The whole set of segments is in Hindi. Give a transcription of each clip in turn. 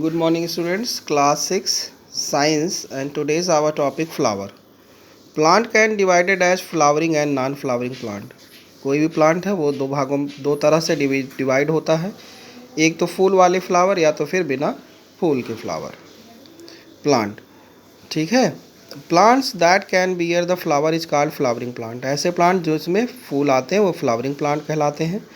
Good morning students, class 6 science, and today's our topic flower. Plant can divided as flowering and non flowering plant. कोई भी प्लांट है वो दो तरह से डिवाइड होता है, एक तो फूल वाले फ्लावर या तो फिर बिना फूल के फ्लावर प्लांट। ठीक है, plants that can bear the flower is called flowering plant. ऐसे प्लांट जो इसमें फूल आते हैं वो फ्लावरिंग प्लांट कहलाते हैं,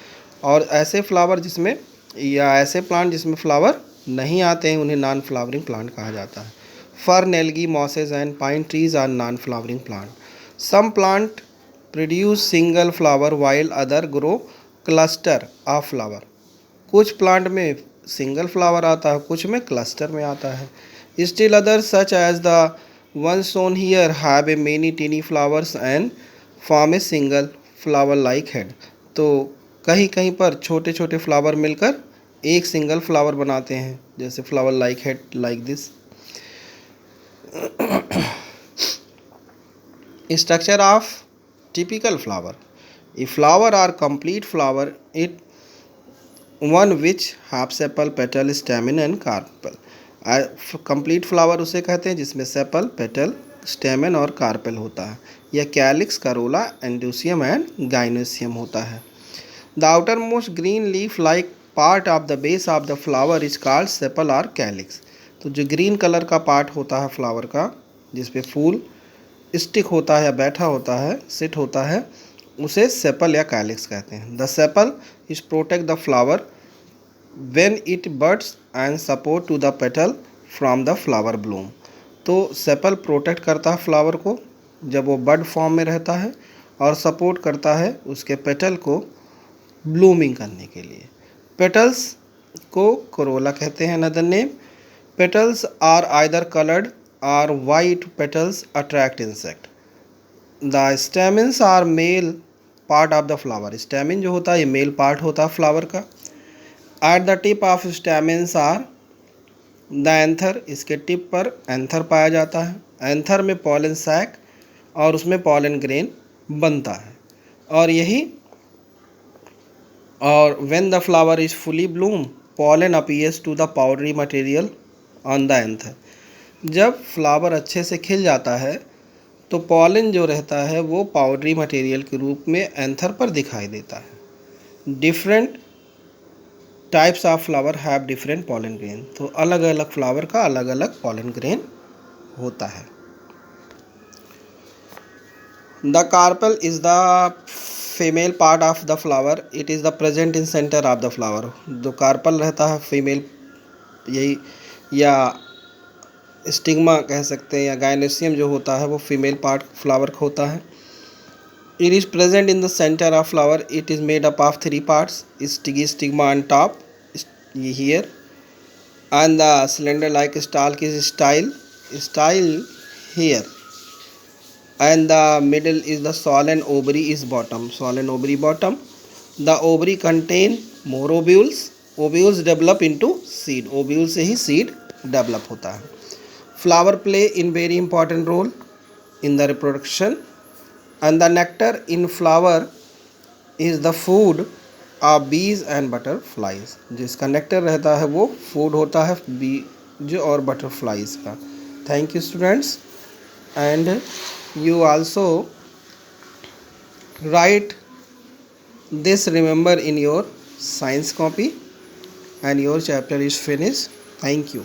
और ऐसे फ्लावर जिसमें या ऐसे प्लांट जिसमें फ्लावर नहीं आते हैं उन्हें नॉन फ्लावरिंग प्लांट कहा जाता है। Fern, algae, mosses and pine trees are non flowering plant. Some plant produce single flower while other grow cluster of flower. कुछ प्लांट में सिंगल फ्लावर आता है, कुछ में क्लस्टर में आता है। Still other such as the one shown here have a many tiny flowers and form a single flower like head. तो कहीं कहीं पर छोटे छोटे फ्लावर मिलकर एक सिंगल फ्लावर बनाते हैं, जैसे flower like head like this. Structure of typical flower. A flower are complete flower it one which have sepal, petal, stamen and carpel. Complete flower उसे कहते हैं जिसमें सेपल, पेटल, स्टेमन और कार्पेल होता है। यह कैलिक्स, करोला, एंड्यूसियम एंड गाइनोसियम होता है। The outer most green leaf like part of the base of the flower is called sepal और कैलिक्स। तो जो ग्रीन कलर का पार्ट होता है फ्लावर का, जिस पे फूल स्टिक होता है या बैठा होता है, सिट होता है, उसे सेपल या कैलिक्स कहते हैं। The sepal is protect the flower when it buds and support to the petal from the flower bloom. तो सेपल प्रोटेक्ट करता है फ्लावर को जब वो बड फॉर्म में रहता है, और सपोर्ट करता है उसके पेटल को ब्लूमिंग करने के लिए। पेटल्स को कोरोला कहते हैं। Another name, petals are either coloured or white petals attract insect. The stamens are male part of the flower. Stamen जो होता है ये मेल पार्ट होता है फ्लावर का। At the tip of stamens are the anther. इसके टिप पर एंथर पाया जाता है। एंथर में पॉलन सैक और उसमें पॉलन ग्रेन बनता है, और when the flower is fully bloom pollen appears to the powdery material on the anther। जब फ्लावर अच्छे से खिल जाता है तो पॉलन जो रहता है वो पाउडरी मटेरियल के रूप में एंथर पर दिखाई देता है। Different types of flower have different pollen grain. तो अलग अलग फ्लावर का अलग अलग पॉलन ग्रेन होता है। The carpel is the female part of the flower, it is the present in centre of the flower. जो कार्पल रहता है फीमेल, यही या स्टिग्मा कह सकते हैं, या गाइनोसियम जो होता है वो फीमेल पार्ट फ्लावर का होता है। It is present in the centre of flower, it is made up of 3 parts, stigma on top here and the cylinder like stalk is style here, and the middle is the solen ovary is bottom, solen ovary bottom. The ovary contain more ovules, ovules develop into seed, ovule से ही seed develop होता है। Flower play in very important role in the reproduction, and the nectar in flower is the food of bees and butterflies। जिसका नेक्टर रहता है वो फूड होता है बीज और बटरफ्लाइज का। Thank you students, and you also write this remember in your science copy, and your chapter is finished. Thank you.